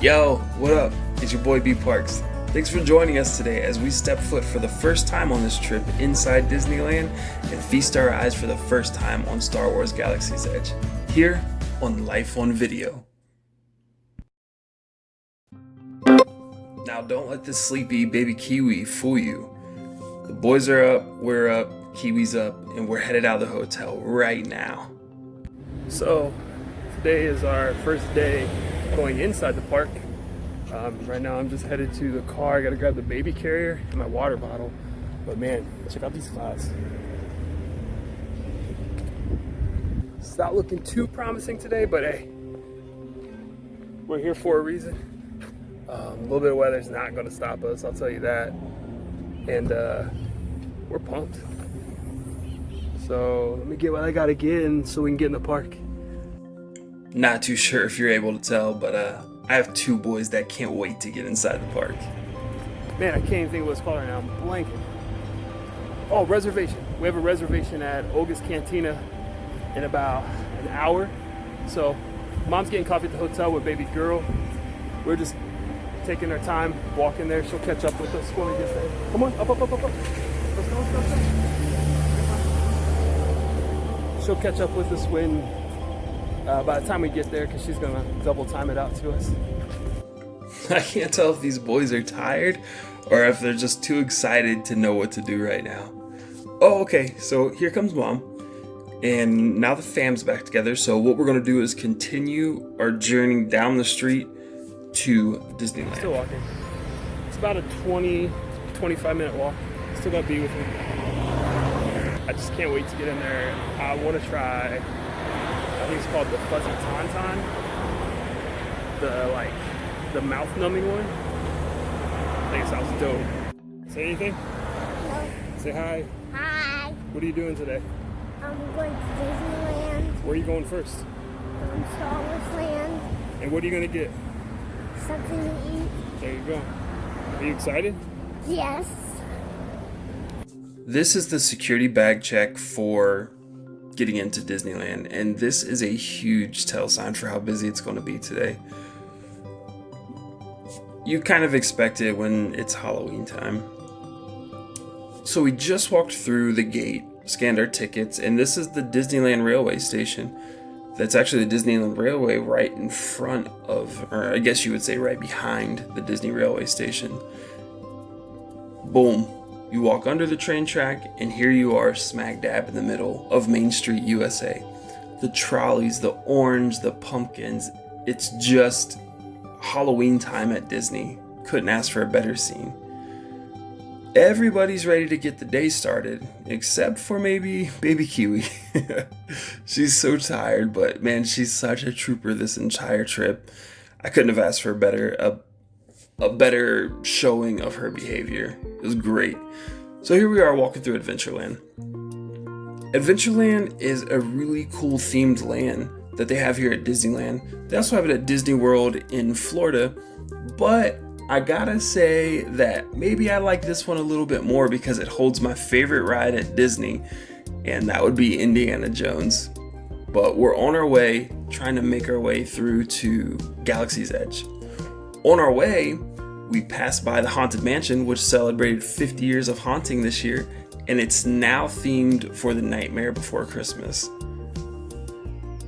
Yo, what up? It's your boy B Parks. Thanks for joining us today as we step foot for the first time on this trip inside Disneyland and feast our eyes for the first time on Star Wars Galaxy's Edge, here on Life on Video. Now don't let this sleepy baby Kiwi fool you. The boys are up, we're up, Kiwi's up, and we're headed out of the hotel right now. So, today is our first day going inside the park. Right now I'm just headed to the car. I gotta grab the baby carrier and my water bottle. But man, check out these clouds. It's not looking too promising today, but hey, we're here for a reason. A little bit of weather's not gonna stop us, I'll tell you that. And we're pumped. So let me get what I gotta get in so we can get in the park. Not too sure if you're able to tell, but I have two boys that can't wait to get inside the park. Man, I can't even think of what it's called right now. I'm blanking. Oh, reservation. We have a reservation at Olga's Cantina in about an hour. So, mom's getting coffee at the hotel with baby girl. We're just taking our time, walking there. She'll catch up with us when we get there. Come on, up. Let's go. She'll catch up with us when by the time we get there, because she's gonna double time it out to us. I can't tell if these boys are tired or if they're just too excited to know what to do right now. Oh, okay, so here comes mom. And now the fam's back together, so what we're gonna do is continue our journey down the street to Disneyland. Still walking. It's about a 20-25 minute walk. Still gotta be with me. I just can't wait to get in there. I wanna try, I think it's called the Fuzzy Tauntaun. The mouth numbing one. I think it sounds dope. Say anything? No. Say hi. Hi. What are you doing today? I'm going to Disneyland. Where are you going first? Star Wars Land. And what are you gonna get? Something to eat. There you go. Are you excited? Yes. This is the security bag check for getting into Disneyland, and this is a huge tell sign for how busy it's going to be today. You kind of expect it when it's Halloween time. So we just walked through the gate, scanned our tickets, and this is the Disneyland Railway Station. That's actually the Disneyland Railway right in front of, or I guess you would say right behind the Disney Railway Station. Boom. You walk under the train track, and here you are smack dab in the middle of Main Street, USA. The trolleys, the orange, the pumpkins. It's just Halloween time at Disney. Couldn't ask for a better scene. Everybody's ready to get the day started, except for maybe baby Kiwi. She's so tired, but man, she's such a trooper this entire trip. I couldn't have asked for a better showing of her behavior. It was great. So here we are walking through Adventureland. Adventureland is a really cool themed land that they have here at Disneyland. They also have it at Disney World in Florida, but I gotta say that maybe I like this one a little bit more because it holds my favorite ride at Disney, and that would be Indiana Jones. But we're on our way, trying to make our way through to Galaxy's Edge. On our way, we passed by the Haunted Mansion, which celebrated 50 years of haunting this year, and it's now themed for the Nightmare Before Christmas.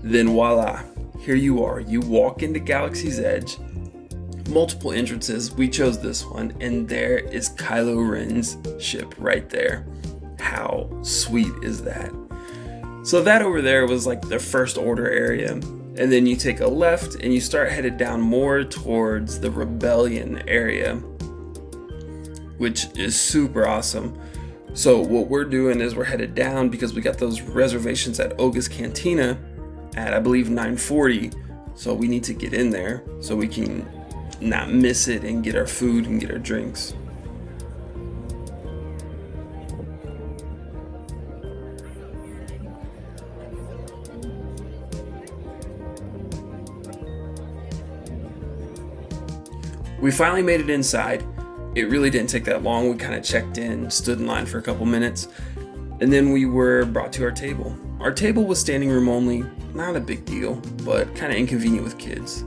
Then voila, here you are. You walk into Galaxy's Edge, multiple entrances. We chose this one, and there is Kylo Ren's ship right there. How sweet is that? So that over there was like the first order area. And then you take a left and you start headed down more towards the Rebellion area, which is super awesome. So what we're doing is we're headed down because we got those reservations at Olga's Cantina at, I believe, 9:40. So we need to get in there so we can not miss it and get our food and get our drinks. We finally made it inside. It really didn't take that long. We kind of checked in, stood in line for a couple minutes, and then we were brought to our table. Our table was standing room only, not a big deal, but kind of inconvenient with kids.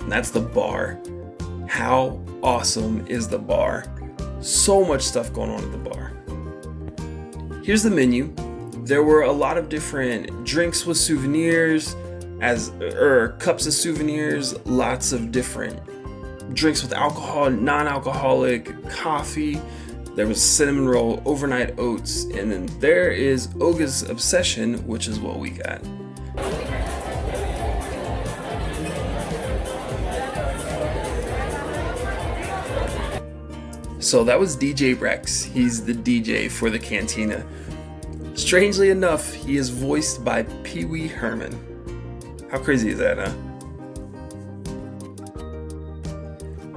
And that's the bar. How awesome is the bar? So much stuff going on at the bar. Here's the menu. There were a lot of different drinks with souvenirs, cups of souvenirs, lots of different drinks with alcohol, non-alcoholic, coffee. There was cinnamon roll, overnight oats, and then there is Oga's Obsession, which is what we got. So that was DJ Rex. He's the DJ for the cantina. Strangely enough, he is voiced by Pee Wee Herman. How crazy is that, huh?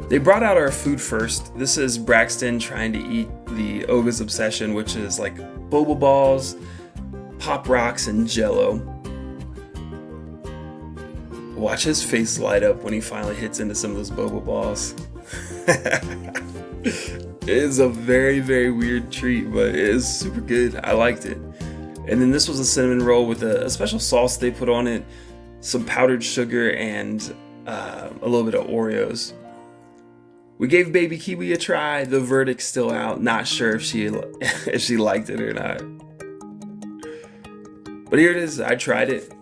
They brought out our food first. This is Braxton trying to eat the Oga's Obsession, which is like boba balls, Pop Rocks, and Jello. Watch his face light up when he finally hits into some of those boba balls. It is a very, very weird treat, but it is super good. I liked it. And then this was a cinnamon roll with a special sauce they put on it, some powdered sugar, and a little bit of Oreos. We gave Baby Kiwi a try. The verdict's still out. Not sure if she liked it or not. But here it is. I tried it.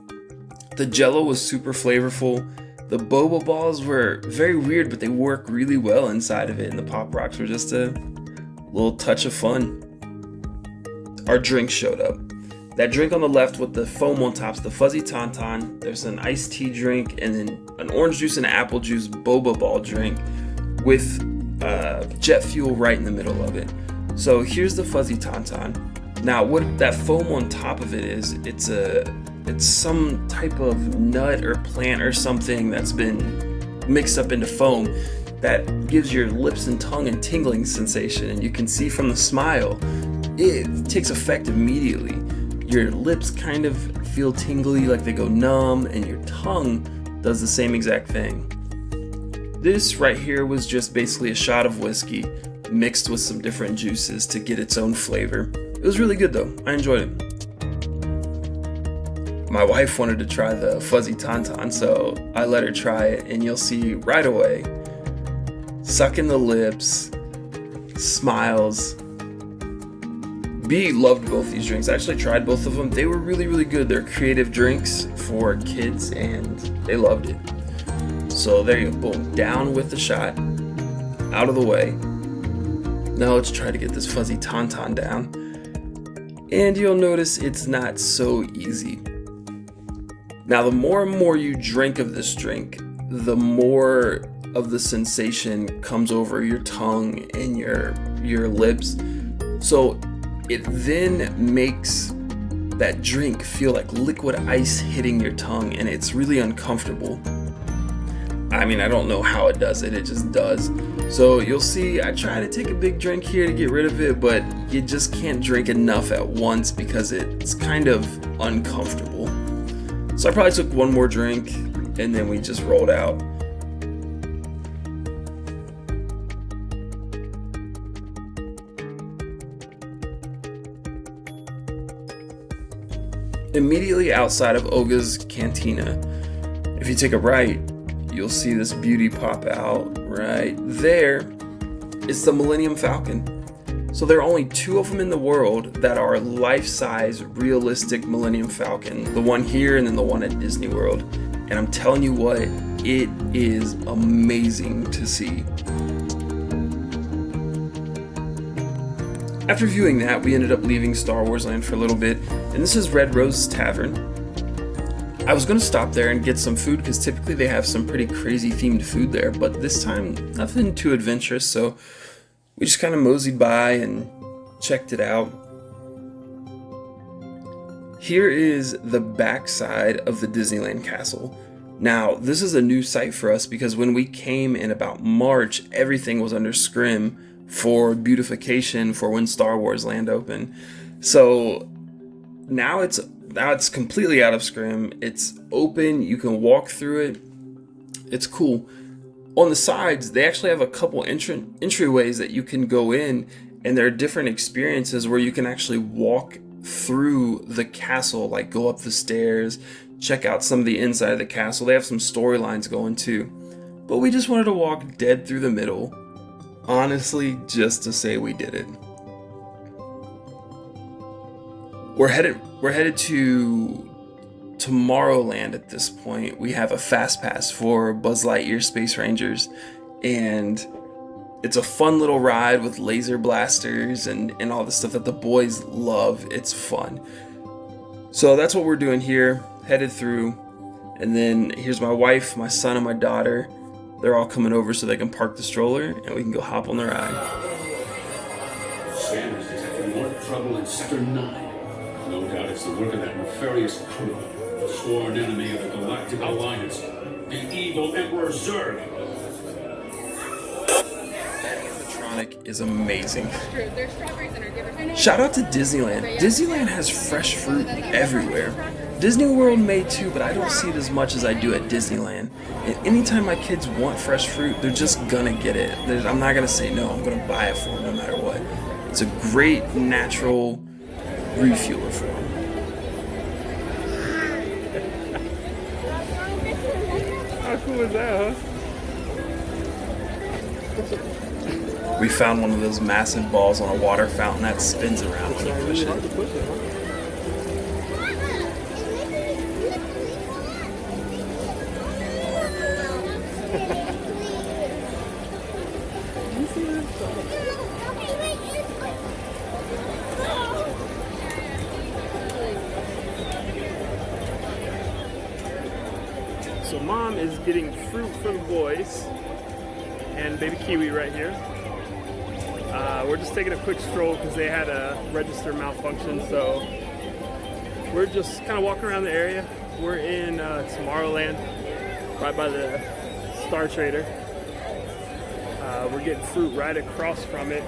The Jello was super flavorful. The boba balls were very weird, but they work really well inside of it. And the Pop Rocks were just a little touch of fun. Our drink showed up. That drink on the left with the foam on top's the Fuzzy Tauntaun. There's an iced tea drink and then an orange juice and apple juice boba ball drink with jet fuel right in the middle of it. So here's the Fuzzy Tauntaun. Now what that foam on top of it is, it's some type of nut or plant or something that's been mixed up into foam that gives your lips and tongue a tingling sensation. And you can see from the smile, it takes effect immediately. Your lips kind of feel tingly, like they go numb, and your tongue does the same exact thing. This right here was just basically a shot of whiskey mixed with some different juices to get its own flavor. It was really good though. I enjoyed it. My wife wanted to try the Fuzzy Tauntaun, so I let her try it, and you'll see right away, sucking the lips, smiles. B loved both these drinks. I actually tried both of them. They were really, really good. They're creative drinks for kids, and they loved it. So there you go, boom, down with the shot, out of the way. Now let's try to get this Fuzzy Tauntaun down. And you'll notice it's not so easy. Now, the more and more you drink of this drink, the more of the sensation comes over your tongue and your lips. So it then makes that drink feel like liquid ice hitting your tongue, and it's really uncomfortable. I mean, I don't know how it does it, it just does. So you'll see, I try to take a big drink here to get rid of it, but you just can't drink enough at once because it's kind of uncomfortable. So I probably took one more drink, and then we just rolled out. Immediately outside of Oga's Cantina, if you take a right, you'll see this beauty pop out right there. It's the Millennium Falcon. So there are only 2 of them in the world that are life-size, realistic Millennium Falcon. The one here and then the one at Disney World. And I'm telling you what, it is amazing to see. After viewing that, we ended up leaving Star Wars Land for a little bit, and this is Red Rose Tavern. I was going to stop there and get some food because typically they have some pretty crazy themed food there, but this time nothing too adventurous, so we just kind of moseyed by and checked it out. Here is the backside of the Disneyland Castle. Now, this is a new site for us because when we came in about March, everything was under scrim for beautification for when Star Wars Land opened. So now it's completely out of scrim. It's open, you can walk through it. It's cool. On the sides, they actually have a couple entryways that you can go in, and there are different experiences where you can actually walk through the castle, like go up the stairs, check out some of the inside of the castle. They have some storylines going too. but we just wanted to walk dead through the middle, honestly, just to say we did it. We're headed to Tomorrowland at this point. We have a fast pass for Buzz Lightyear Space Rangers, and it's a fun little ride with laser blasters and all the stuff that the boys love. It's fun. So that's what we're doing here, headed through. And then here's my wife, my son, and my daughter. They're all coming over so they can park the stroller and we can go hop on the ride. Scanners detecting more trouble in Sector 9. No doubt it's the work of that nefarious crew, the sworn enemy of the Galactic Alliance, the evil Emperor Zurg. That animatronic is amazing. Shout out to Disneyland. Disneyland has fresh fruit everywhere. Disney World may too, but I don't see it as much as I do at Disneyland. And anytime my kids want fresh fruit, they're just gonna get it. I'm not gonna say no, I'm gonna buy it for them no matter what. It's a great natural refueler for them. How cool is that, huh? We found one of those massive balls on a water fountain that spins around when you push it. So Mom is getting fruit for the boys and baby kiwi right here. We're just taking a quick stroll because they had a register malfunction, so we're just kind of walking around the area. We're in Tomorrowland, right by the Star Trader. We're getting fruit right across from it.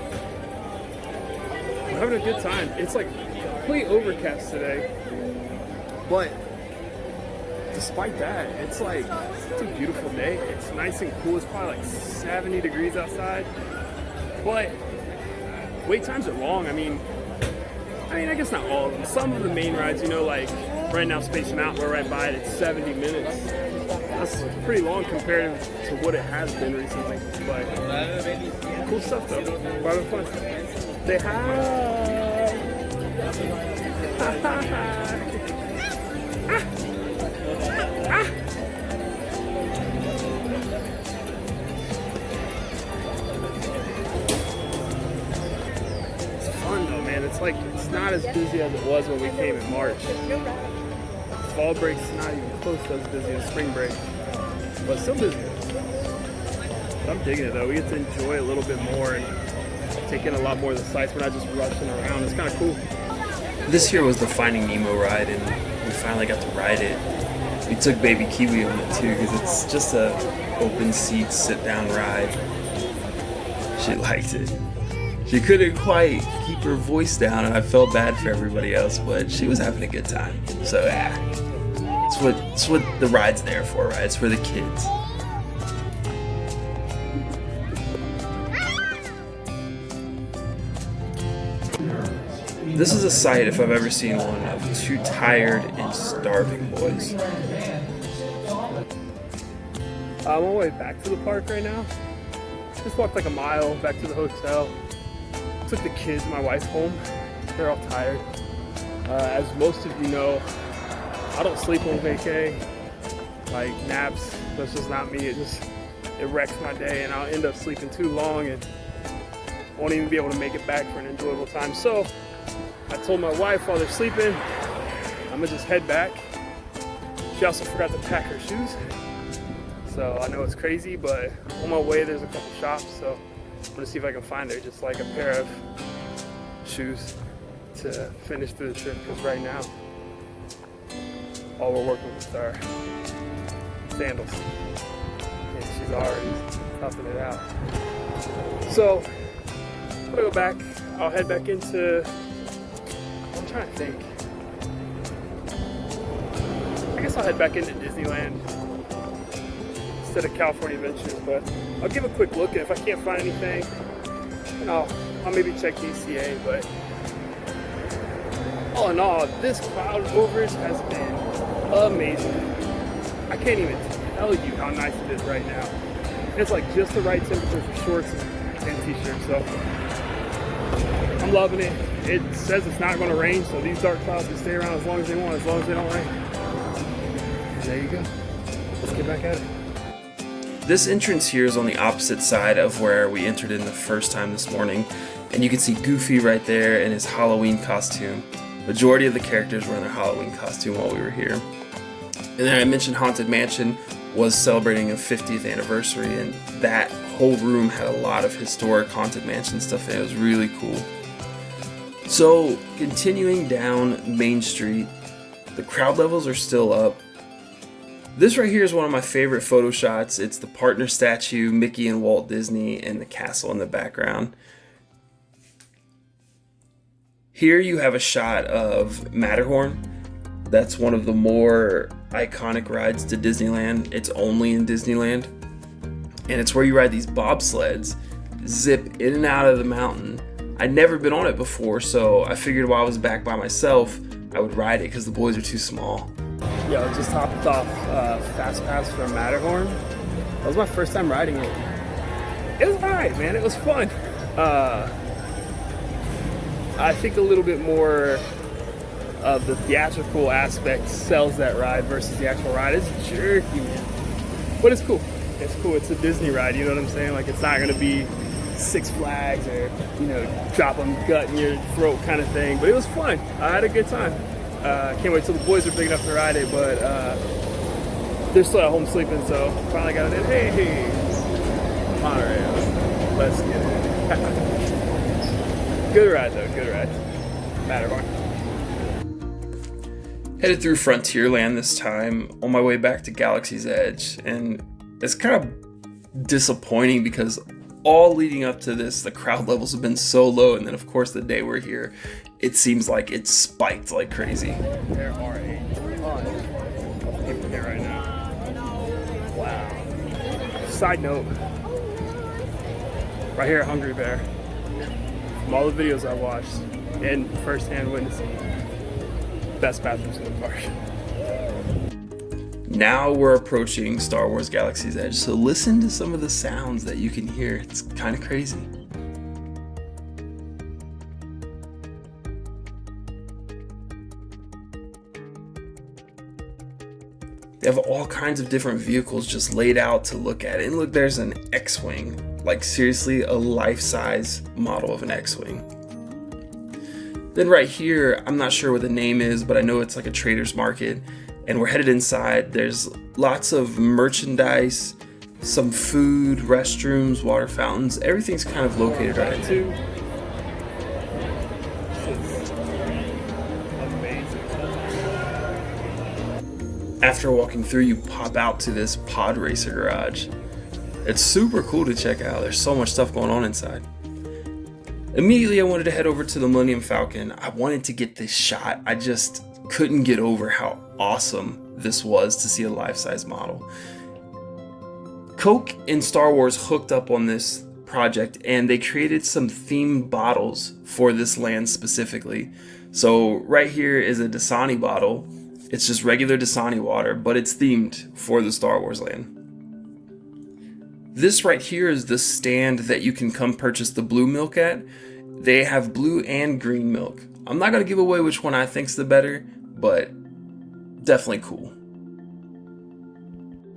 We're having a good time. It's like completely overcast today, but despite that, it's a beautiful day. It's nice and cool. It's probably like 70 degrees outside, but wait times are long. I mean, I guess not all of them. Some of the main rides, like right now Space Mountain, we're right by it. It's 70 minutes. That's pretty long compared to what it has been recently. But cool stuff though. We're having fun. Say hi. It's not as busy as it was when we came in March. Fall break's not even close to as busy as spring break, but still busy. I'm digging it though. We get to enjoy a little bit more and take in a lot more of the sights. We're not just rushing around. It's kind of cool. This here was the Finding Nemo ride, and we finally got to ride it. We took baby Kiwi on it too because it's just a open seat, sit down ride. She liked it. She couldn't quite keep her voice down, and I felt bad for everybody else, but she was having a good time. So yeah, it's what the ride's there for, right? It's for the kids. This is a sight, if I've ever seen one, of two tired and starving boys. I'm on my way back to the park right now. Just walked like a mile back to the hotel. Took the kids and my wife home. They're all tired. As most of you know, I don't sleep on vacay. Like naps, that's just not me. It wrecks my day, and I'll end up sleeping too long and won't even be able to make it back for an enjoyable time. So I told my wife while they're sleeping, I'm gonna just head back. She also forgot to pack her shoes. So I know it's crazy, but on my way there's a couple shops, so I'm gonna see if I can find her just like a pair of shoes to finish through the trip, because right now all we're working with are sandals, and she's already toughing it out. So I'm gonna go back. I'll head back into, I'm trying to think, I guess I'll head back into Disneyland instead of California Adventures, but I'll give a quick look, and if I can't find anything, then I'll maybe check DCA. But all in all, this cloud overage has been amazing. I can't even tell you how nice it is right now. It's like just the right temperature for shorts and t-shirts. So I'm loving it. It says it's not going to rain, so these dark clouds can stay around as long as they want, as long as they don't rain. And there you go. Let's get back at it. This entrance here is on the opposite side of where we entered in the first time this morning, and you can see Goofy right there in his Halloween costume. Majority of the characters were in their Halloween costume while we were here. And then I mentioned Haunted Mansion was celebrating a 50th anniversary, and that whole room had a lot of historic Haunted Mansion stuff, and it was really cool. So, continuing down Main Street, the crowd levels are still up. This right here is one of my favorite photo shots. It's the partner statue, Mickey and Walt Disney, and the castle in the background. Here you have a shot of Matterhorn. That's one of the more iconic rides to Disneyland. It's only in Disneyland. And it's where you ride these bobsleds, zip in and out of the mountain. I'd never been on it before, so I figured while I was back by myself, I would ride it because the boys are too small. Yo, just hopped off Fast Pass for Matterhorn. That was my first time riding it. It was alright, man. It was fun. I think a little bit more of the theatrical aspect sells that ride versus the actual ride. It's jerky, man. But it's cool. It's cool. It's a Disney ride, you know what I'm saying? Like, it's not going to be Six Flags or, you know, drop 'em gut in your throat kind of thing. But it was fun. I had a good time. Can't wait till the boys are big enough to ride it, but they're still at home sleeping, so finally got it in. Hey, monorail. Let's get it. Good ride, though. Good ride. Matterhorn. Headed through Frontierland this time on my way back to Galaxy's Edge, and it's kind of disappointing because all leading up to this, the crowd levels have been so low, and then of course the day we're here, it seems like it's spiked like crazy. There are a ton of people here right now. Wow. Side note, right here at Hungry Bear, from all the videos I watched and firsthand witnessing, best bathrooms in the park. Now we're approaching Star Wars Galaxy's Edge, so listen to some of the sounds that you can hear. It's kind of crazy. They have all kinds of different vehicles just laid out to look at. And look, there's an X-Wing. Like, seriously, a life-size model of an X-Wing. Then right here, I'm not sure what the name is, but I know it's like a trader's market. And we're headed inside. There's lots of merchandise, some food, restrooms, water fountains. Everything's kind of located right in there. After walking through, you pop out to this pod racer garage. It's super cool to check out. There's so much stuff going on inside. Immediately, I wanted to head over to the Millennium Falcon. I wanted to get this shot. I just couldn't get over how awesome this was to see a life-size model. Coke and Star Wars hooked up on this project, and they created some themed bottles for this land specifically. So right here is a Dasani bottle. It's just regular Dasani water, but it's themed for the Star Wars land. This right here is the stand that you can come purchase the blue milk at. They have blue and green milk. I'm not going to give away which one I think's the better, but definitely cool.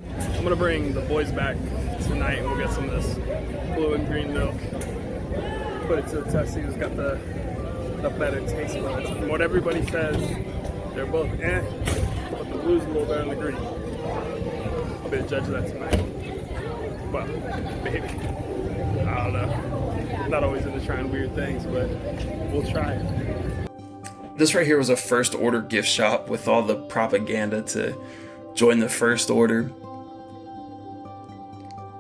I'm going to bring the boys back tonight and we'll get some of this blue and green milk. Put it to the test, see who's got the better taste buds. From what everybody says, they're both but the blue's a little better than the green. I'll be the judge of that tonight. Well, maybe. I don't know. Not always into trying weird things, but we'll try it. This right here was a first order gift shop with all the propaganda to join the first order.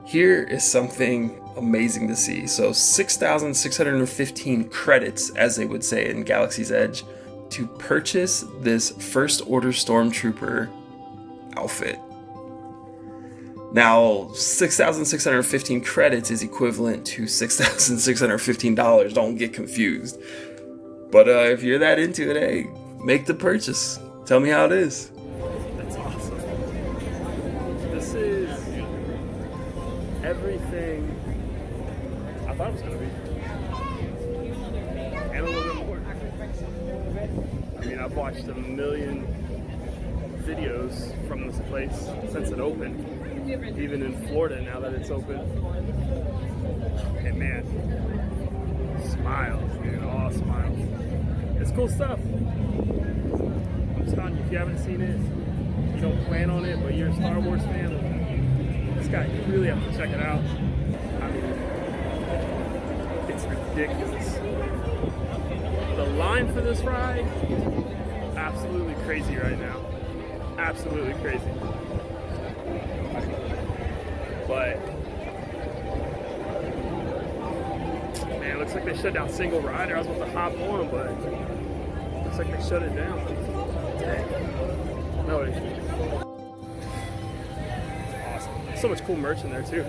Here is something amazing to see. So 6,615 credits, as they would say in Galaxy's Edge, to purchase this first order stormtrooper outfit. Now, 6,615 credits is equivalent to $6,615. Don't get confused. But if you're that into it, hey, make the purchase. Tell me how it is. That's awesome. This is every everything I thought it was going to be. And a little bit more. I mean, I've watched a million videos from this place since it opened, even in Florida now that it's open. And man, smiles, dude, all smiles. It's cool stuff. I'm just telling you, if you haven't seen it, you don't plan on it, but you're a Star Wars fan, this guy, you really have to check it out. I mean, it's ridiculous. The line for this ride, absolutely crazy right now. Absolutely crazy. But man, it looks like they shut down single rider. I was about to hop on, but it looks like they shut it down. Dang. No, awesome. So much cool merch in there too.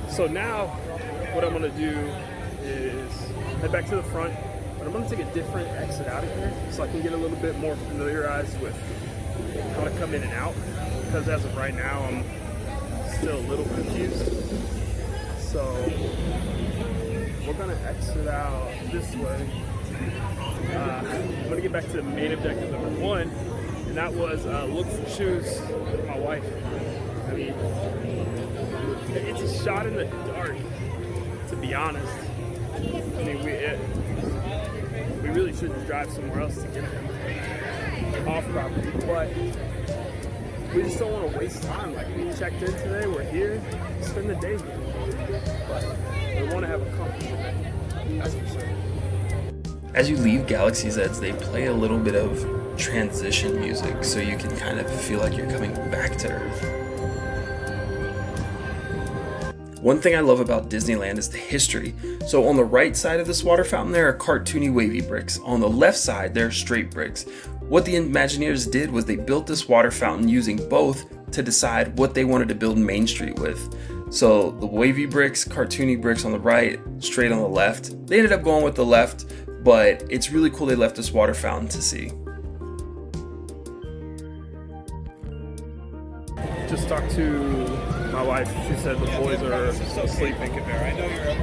So now what I'm gonna do is head back to the front, but I'm gonna take a different exit out of here so I can get a little bit more familiarized with how to come in and out, because as of right now I'm still a little confused. So we're gonna exit out this way. I'm gonna get back to the main objective number one, and that was look for shoes for my wife. I mean, it's a shot in the dark, to be honest. I mean, we really should drive somewhere else to get them off property, but we just don't want to waste time. Like, we checked in today, we're here, spend the day here. But we want to have a comfortable day, that's for sure. As you leave Galaxy's Edge, they play a little bit of transition music so you can kind of feel like you're coming back to Earth. One thing I love about Disneyland is the history. So on the right side of this water fountain, there are cartoony wavy bricks. On the left side, there are straight bricks. What the Imagineers did was they built this water fountain using both to decide what they wanted to build Main Street with. So the wavy bricks, cartoony bricks on the right, straight on the left. They ended up going with the left, but it's really cool they left this water fountain to see. Just talked to my wife. She said the boys are still sleeping. I know you're up.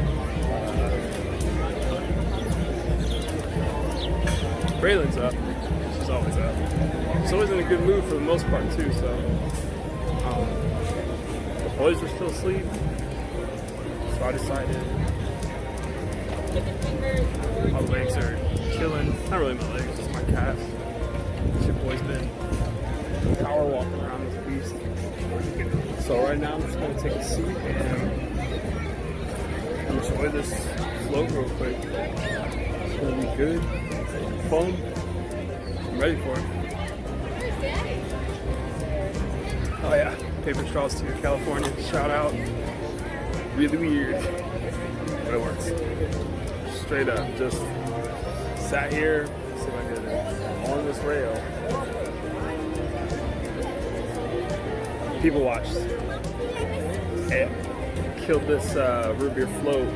Braylon's up. She's always up. She's always in a good mood for the most part too. So the boys are still asleep. So I decided my legs are chilling. Not really my legs, just my calves. Your boy's been power walking around this beast. So right now I'm just going to take a seat and enjoy this float real quick. It's going to be good. Fun. I'm ready for it. Oh yeah, paper straws to California. Shout out. Really weird, but it works. Straight up, just sat here, see if I can on this rail. People watched and killed this root beer float.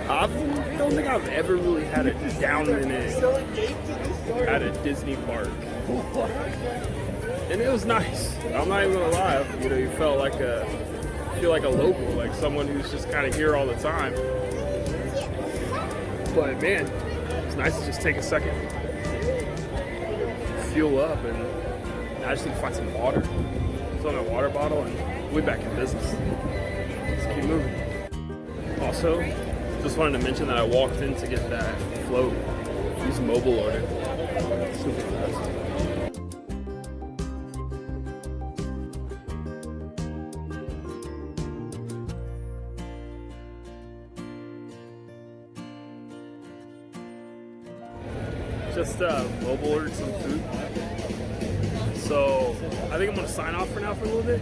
I don't think I've ever really had a down minute at a Disney park, and it was nice. I'm not even gonna lie. You know, you feel like a local, like someone who's just kind of here all the time. But man, it's nice to just take a second, fuel up, and I just need to find some water, fill my water bottle, and we'll be back in business. Let's keep moving. Also, just wanted to mention that I walked in to get that float. Use mobile order. Super fast. Just mobile ordered some food. So I think I'm gonna sign off for now for a little bit.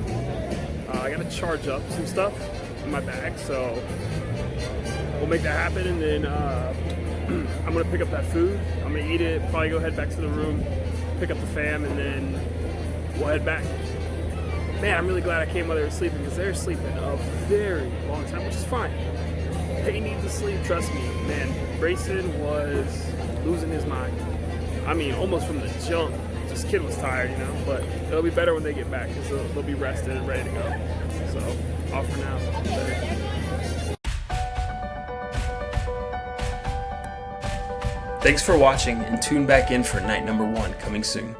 I gotta charge up some stuff in my bag, so we'll make that happen, and then I'm gonna pick up that food. I'm gonna eat it, probably go head back to the room, pick up the fam, and then we'll head back. Man, I'm really glad I came while they were sleeping, because they're sleeping a very long time, which is fine. They need to sleep, trust me. Man, Grayson was losing his mind. I mean, almost from the jump, just This kid was tired, you know, but it'll be better when they get back because they'll be rested and ready to go. So, off for now. Later. Thanks for watching, and tune back in for night number 1 coming soon.